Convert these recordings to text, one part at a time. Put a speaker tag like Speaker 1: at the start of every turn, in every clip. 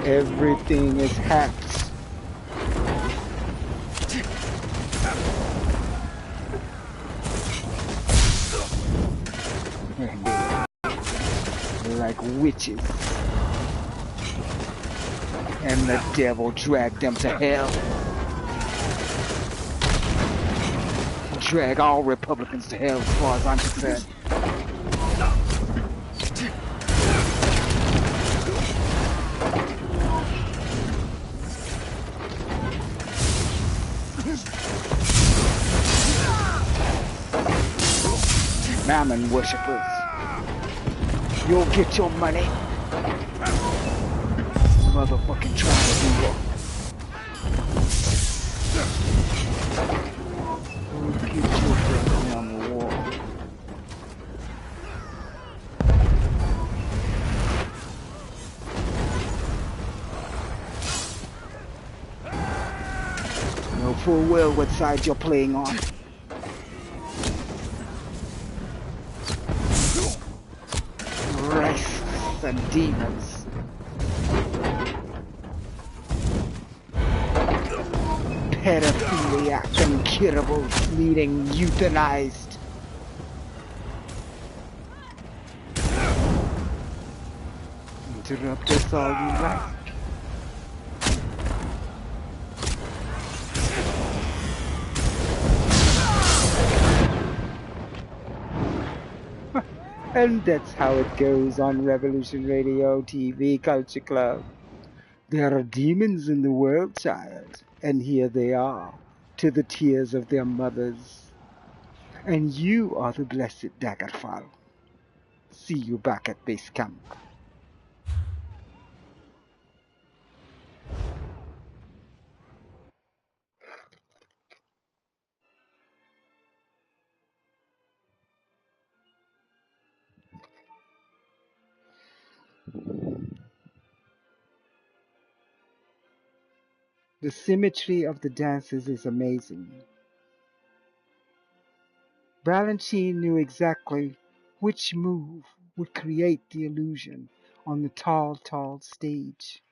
Speaker 1: Everything is hacked. Like witches. And the devil dragged them to hell. Drag all Republicans to hell as far as I'm concerned. Mammon worshippers. You'll get your money. Motherfucking triangle. Get your brother on the wall. Know full well what side you're playing on. Racists and demons. Pedophiliac incurables needing euthanized. Interrupt us all you like. And that's how it goes on Revolution Radio TV Culture Club. There are demons in the world, child, and here they are, to the tears of their mothers. And you are the blessed Daggerfall. See you back at base camp. The symmetry of the dances is amazing. Balanchine knew exactly which move would create the illusion on the tall, tall stage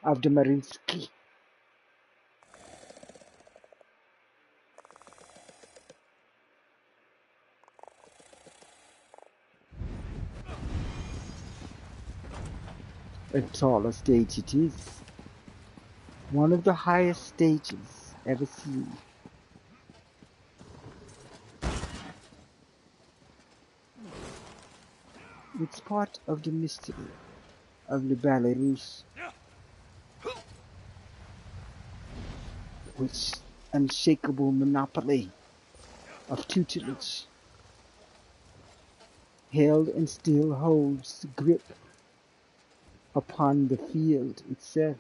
Speaker 1: of the Marinsky. A taller stage it is. One of the highest stages ever seen. It's part of the mystery of Le Ballet Russe, which unshakable monopoly of tutelage held and still holds the grip upon the field itself,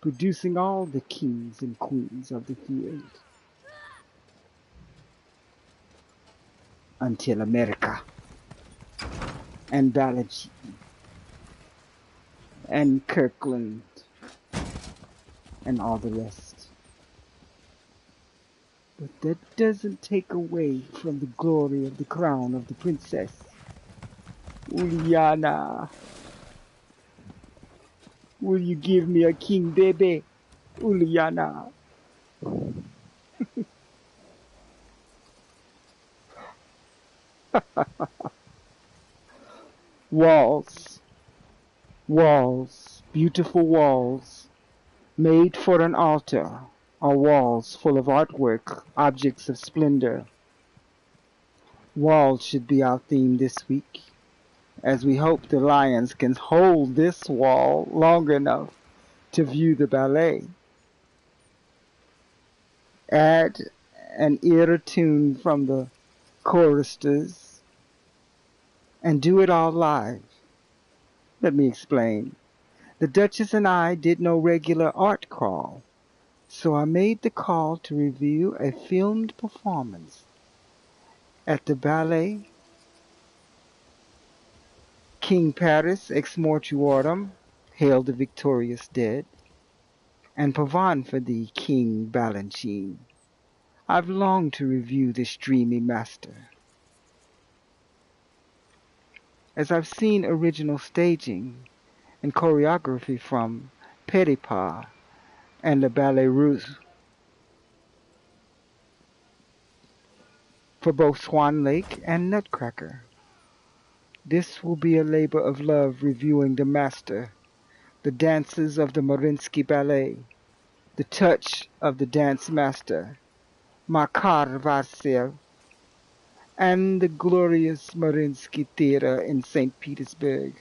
Speaker 1: producing all the kings and queens of the field. Until America and Balanchine and Kirkland and all the rest. But that doesn't take away from the glory of the crown of the princess, Uliana. Will you give me a king baby, Uliana? Walls, walls, beautiful walls, made for an altar, are walls full of artwork, objects of splendor. Walls should be our theme this week, as we hope the Lions can hold this wall long enough to view the ballet. Add an ear tune from the choristers and do it all live. Let me explain. The Duchess and I did no regular art crawl, so I made the call to review a filmed performance at the ballet King Paris ex mortuorum, hail the victorious dead, and Pavan for thee, King Balanchine. I've longed to review this dreamy master. As I've seen original staging, and choreography from Petipa and the Ballet Russe for both Swan Lake and Nutcracker. This will be a labor of love reviewing the master, the dances of the Mariinsky Ballet, the touch of the dance master, Makar Vasilyev, and the glorious Mariinsky Theater in St. Petersburg.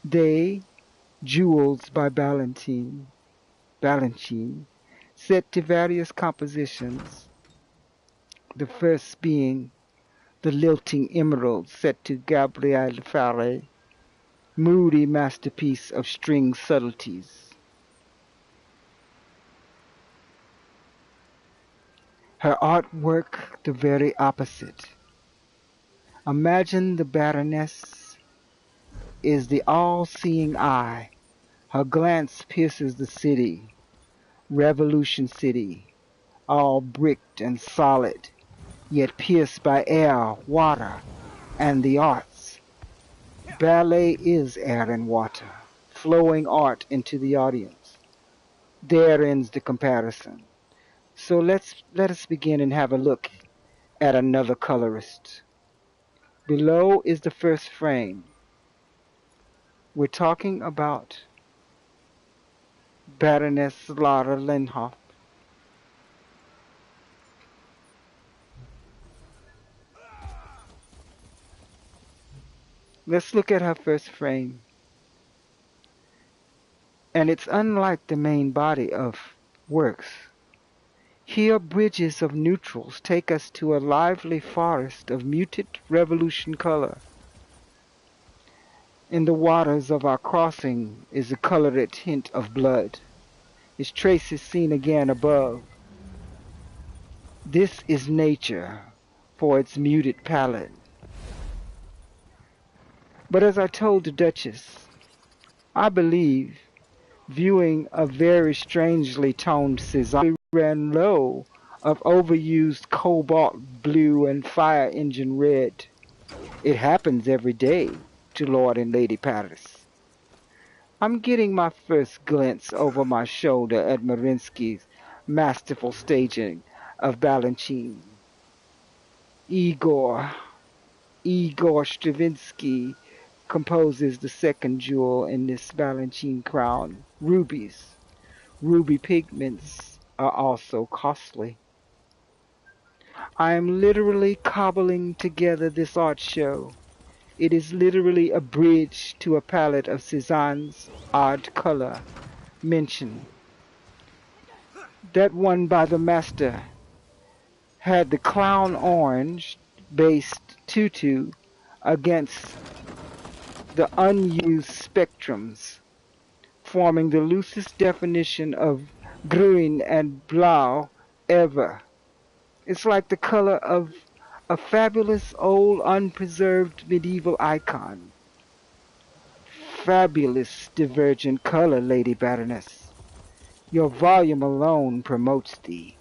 Speaker 1: They, Jewels by Balanchine, set to various compositions, the first being The Lilting Emerald set to Gabriel Fauré, moody masterpiece of string subtleties. Her artwork the very opposite. Imagine the Baroness is the all-seeing eye. Her glance pierces the city, Revolution City, all bricked and solid, yet pierced by air, water, and the arts. Ballet is air and water, flowing art into the audience. There ends the comparison. So let us begin and have a look at another colorist. Below is the first frame. We're talking about Baroness Lara Lenhoff. Let's look at her first frame. And it's unlike the main body of works. Here bridges of neutrals take us to a lively forest of muted revolution color. In the waters of our crossing is a colored hint of blood. Its trace is seen again above. This is nature for its muted palette. But as I told the Duchess, I believe, viewing a very strangely toned Cézanne, ran low of overused cobalt blue and fire engine red. It happens every day to Lord and Lady Paris. I'm getting my first glance over my shoulder at Mariinsky's masterful staging of Balanchine. Igor Stravinsky composes the second jewel in this Balanchine crown, rubies. Ruby pigments are also costly. I am literally cobbling together this art show. It is literally a bridge to a palette of Cézanne's odd color mentioned. That one by the master had the clown orange based tutu against the unused spectrums, forming the loosest definition of grün and blau ever. It's like the color of a fabulous old unpreserved medieval icon. Fabulous divergent color, Lady Baroness. Your volume alone promotes thee.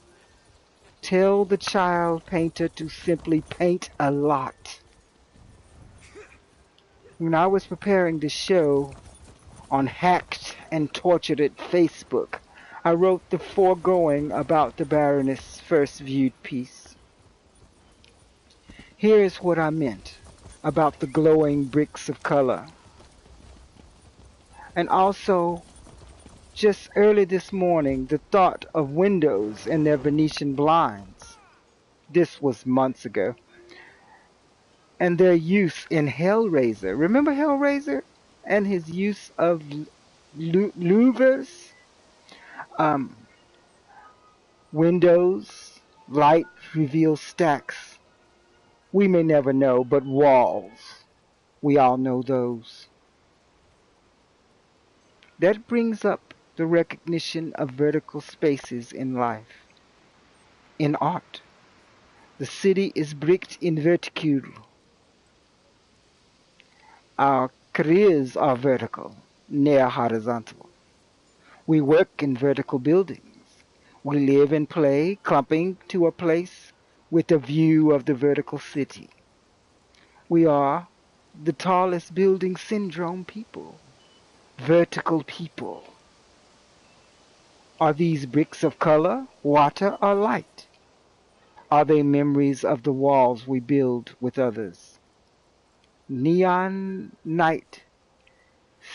Speaker 1: Tell the child painter to simply paint a lot. When I was preparing the show on Hacked and Tortured at Facebook, I wrote the foregoing about the Baroness' first viewed piece. Here is what I meant about the glowing bricks of color. And also, just early this morning, the thought of windows and their Venetian blinds. This was months ago. And their use in Hellraiser. Remember Hellraiser? And his use of louvers? Windows, light reveals stacks. We may never know, but walls. We all know those. That brings up the recognition of vertical spaces in life, in art. The city is bricked in verticule. Our careers are vertical, near horizontal. We work in vertical buildings. We live and play, clumping to a place with a view of the vertical city. We are the tallest building syndrome people. vertical people. Are these bricks of color, water, or light? Are they memories of the walls we build with others? Neon night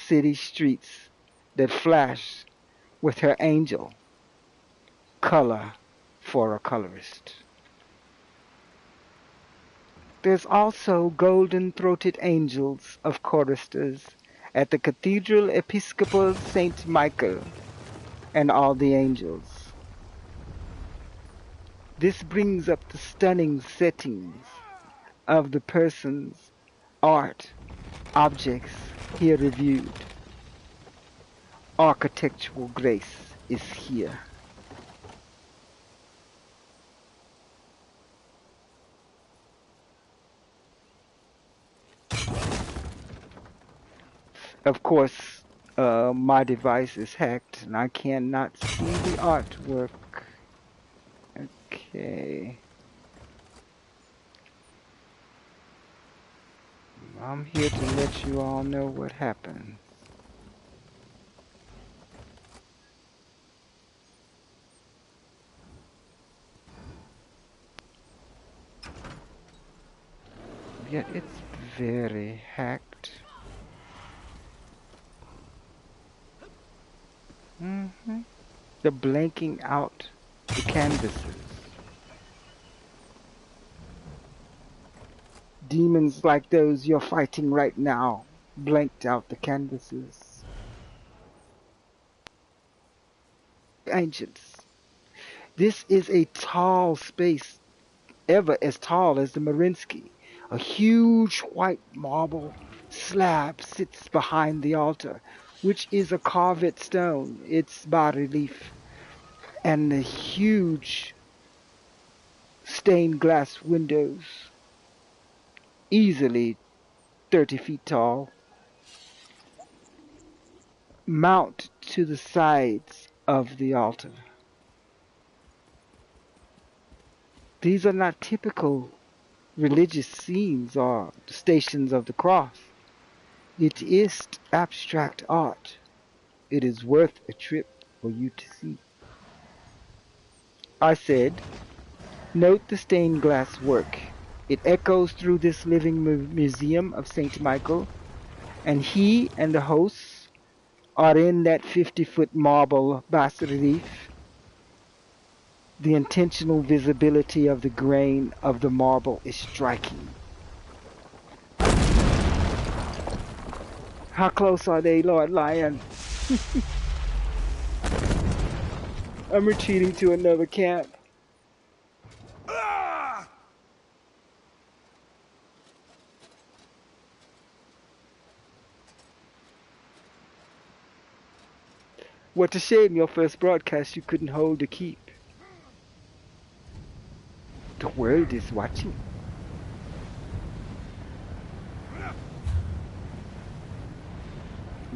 Speaker 1: city streets that flash with her angel, color for a colorist. There's also golden-throated angels of choristers at the Cathedral Episcopal St. Michael and all the angels. This brings up the stunning settings of the persons, art, objects here reviewed. Architectural grace is here. Of course, my device is hacked and I cannot see the artwork. Okay. I'm here to let you all know what happened. Yet it's very hacked. They're blanking out the canvases. Demons like those you're fighting right now blanked out the canvases. Ancients. This is a tall space, ever as tall as the Marinsky. A huge white marble slab sits behind the altar, which is a carved stone. It's bas-relief. And the huge stained glass windows, easily 30 feet tall, mount to the sides of the altar. These are not typical religious scenes or stations of the cross. It is abstract art. It is worth a trip for you to see. I said, note the stained glass work. It echoes through this living museum of St. Michael, and he and the hosts are in that 50-foot marble bas-relief. The intentional visibility of the grain of the marble is striking. How close are they, Lord Lion? I'm retreating to another camp. What a shame your first broadcast you couldn't hold to keep. The world is watching.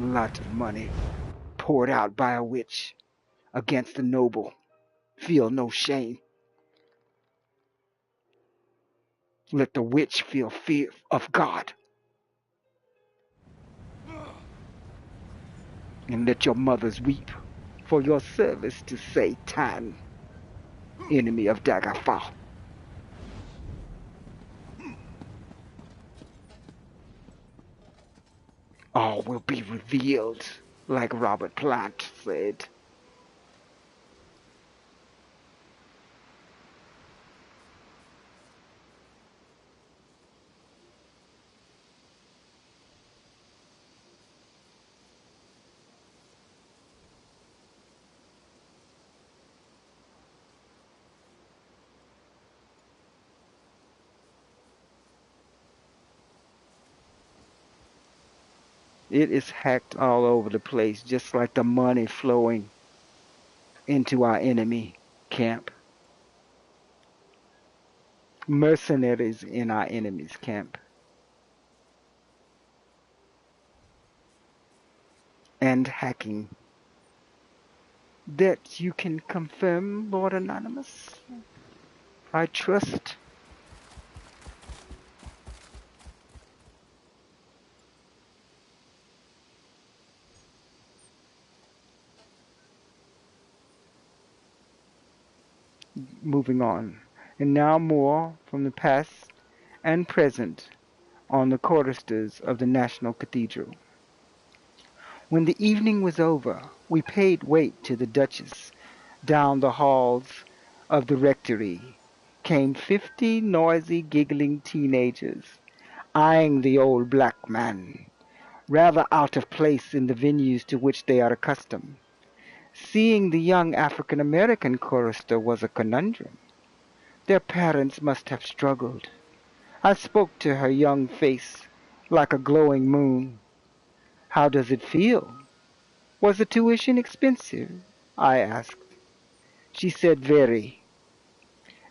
Speaker 1: A lot of money poured out by a witch against the noble. Feel no shame. Let the witch feel fear of God. And let your mothers weep for your service to Satan, enemy of Daggerfall. All will be revealed, like Robert Plant said. It is hacked all over the place, just like the money flowing into our enemy camp. Mercenaries in our enemy's camp. And hacking. That you can confirm, Lord Anonymous? I trust. moving on, and now more from the past and present on the choristers of the National Cathedral. When the evening was over, we paid wait to the Duchess. Down the halls of the rectory came 50 noisy, giggling teenagers, eyeing the old black man, rather out of place in the venues to which they are accustomed. Seeing the young African-American chorister was a conundrum. Their parents must have struggled. I spoke to her young face like a glowing moon. "How does it feel? Was the tuition expensive?" I asked. She said very,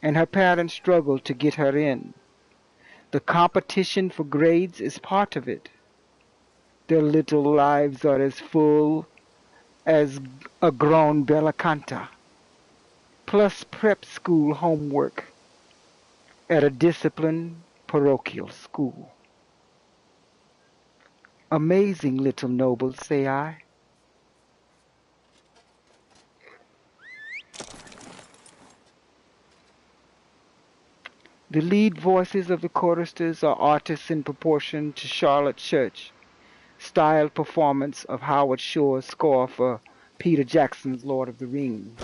Speaker 1: and her parents struggled to get her in. The competition for grades is part of it. Their little lives are as full as a grown bella canta, plus prep school homework at a disciplined parochial school. Amazing little nobles, say I. The lead voices of the choristers are artists in proportion to Charlotte Church, styled performance of Howard Shore's score for Peter Jackson's Lord of the Rings.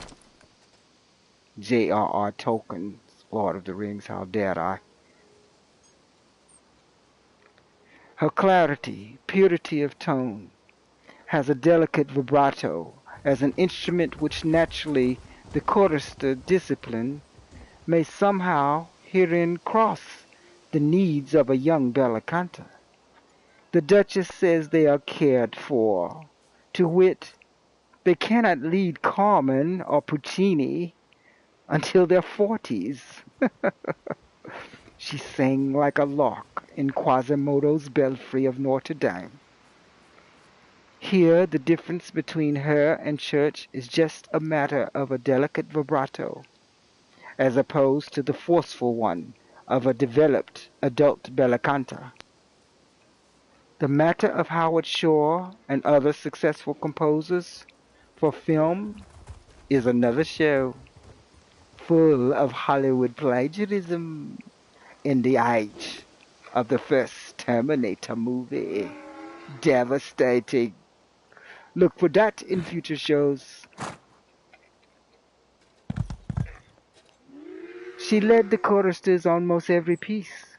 Speaker 1: J.R.R. Tolkien's Lord of the Rings, how dare I. Her clarity, purity of tone, has a delicate vibrato as an instrument which naturally the chorister discipline may somehow herein cross the needs of a young bella canta. The Duchess says they are cared for. To wit, they cannot lead Carmen or Puccini until their 40s. She sang like a lark in Quasimodo's belfry of Notre Dame. Here the difference between her and Church is just a matter of a delicate vibrato, as opposed to the forceful one of a developed adult bella canta. The matter of Howard Shore and other successful composers for film is another show, full of Hollywood plagiarism in the age of the first Terminator movie. Devastating. Look for that in future shows. She led the choristers on most every piece,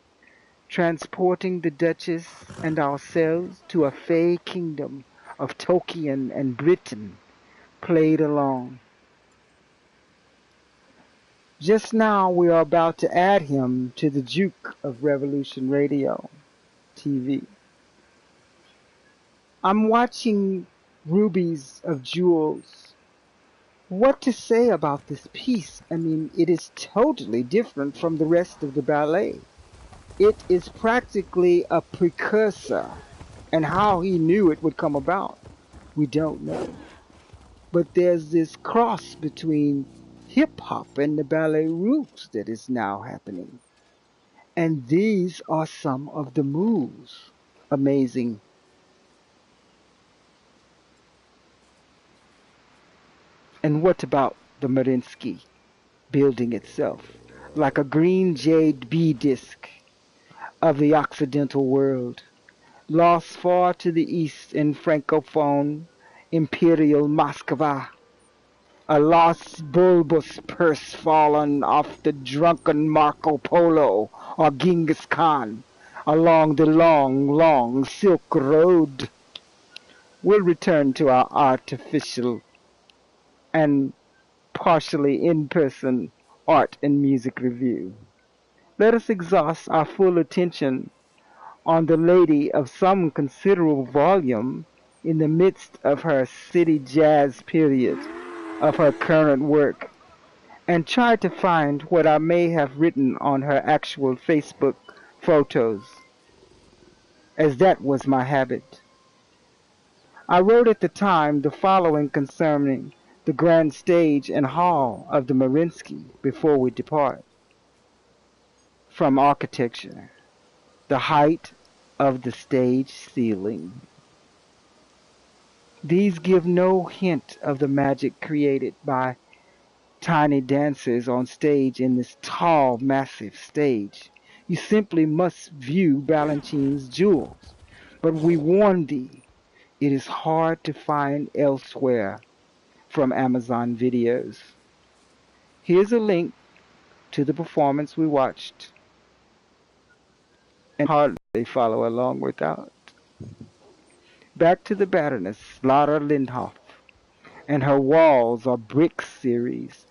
Speaker 1: transporting the Duchess and ourselves to a fey kingdom of Tolkien and Britain, played along. Just now we are about to add him to the juke of Revolution Radio TV. I'm watching Rubies of Jewels. What to say about this piece? I mean, it is totally different from the rest of the ballet. It is practically a precursor, and how he knew it would come about, we don't know. But there's this cross between hip-hop and the ballet roots that is now happening. And these are some of the moves. Amazing. And what about the Mariinsky building itself, like a green jade bee disc of the Occidental world, lost far to the east in Francophone Imperial Moskva, a lost bulbous purse fallen off the drunken Marco Polo or Genghis Khan along the long, long Silk Road. We'll return to our artificial and partially in-person art and music review. Let us exhaust our full attention on the lady of some considerable volume in the midst of her city jazz period of her current work, and try to find what I may have written on her actual Facebook photos, as that was my habit. I wrote at the time the following concerning the grand stage and hall of the Mariinsky before we depart. From architecture, the height of the stage ceiling. These give no hint of the magic created by tiny dancers on stage in this tall, massive stage. You simply must view Balanchine's jewels. But we warn thee, it is hard to find elsewhere from Amazon videos. Here's a link to the performance we watched, and hardly follow along without. Back to the Baroness, Lara Lindhoff, and her Walls Are Bricks series.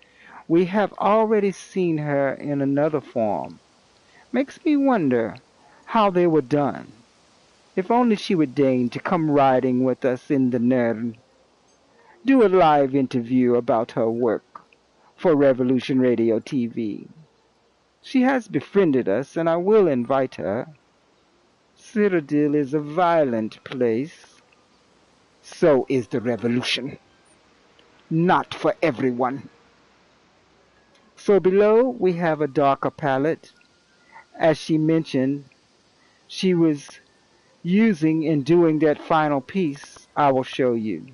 Speaker 1: We have already seen her in another form. Makes me wonder how they were done. If only she would deign to come riding with us in the Nern. Do a live interview about her work for Revolution Radio TV. She has befriended us, and I will invite her. Citadel is a violent place. So is the Revolution. Not for everyone. So below we have a darker palette. As she mentioned, she was using in doing that final piece I will show you.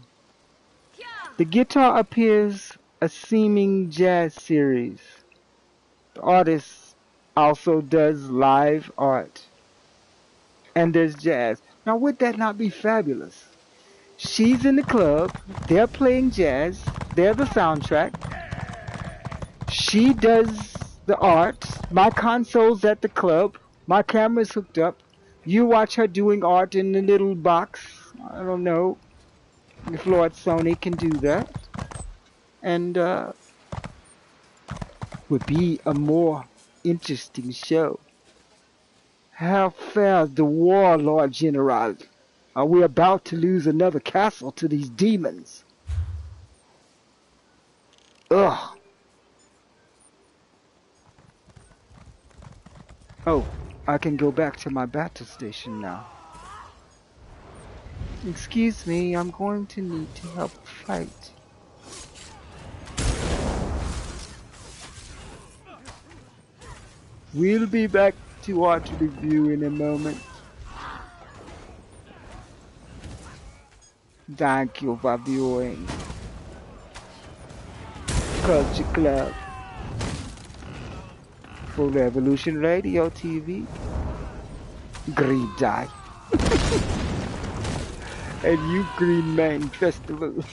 Speaker 1: The guitar appears a seeming jazz series. The artist also does live art. And there's jazz. Now would that not be fabulous? She's in the club, they're playing jazz, they're the soundtrack. She does the art, my console's at the club, my camera's hooked up. You watch her doing art in the little box. I don't know if Lord Sony can do that. And would be a more interesting show. How fares the war, Lord General? Are we about to lose another castle to these demons? Ugh. Oh, I can go back to my battle station now. Excuse me, I'm going to need to help fight. We'll be back to art review in a moment. Thank you for viewing Culture Club for Revolution Radio TV. Green Die. And you Green Man Festival.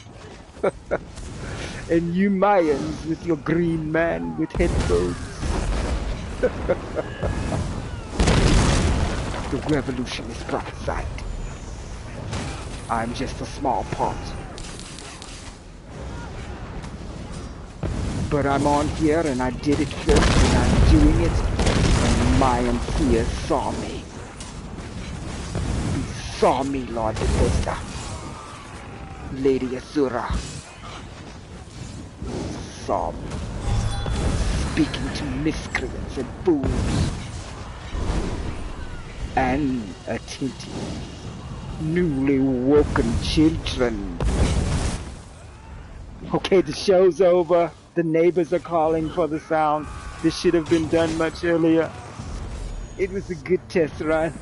Speaker 1: And you Mayans with your Green Man with headphones. The revolution is prophesied. I'm just a small part. But I'm on here and I did it first and I'm doing it. And Mayan Seer saw me. He saw me, Lord Bethesda. Lady Asura saw me. Speaking to miscreants and fools. And attentive, newly woken children. Okay, the show's over. The neighbors are calling for the sound. This should have been done much earlier. It was a good test run.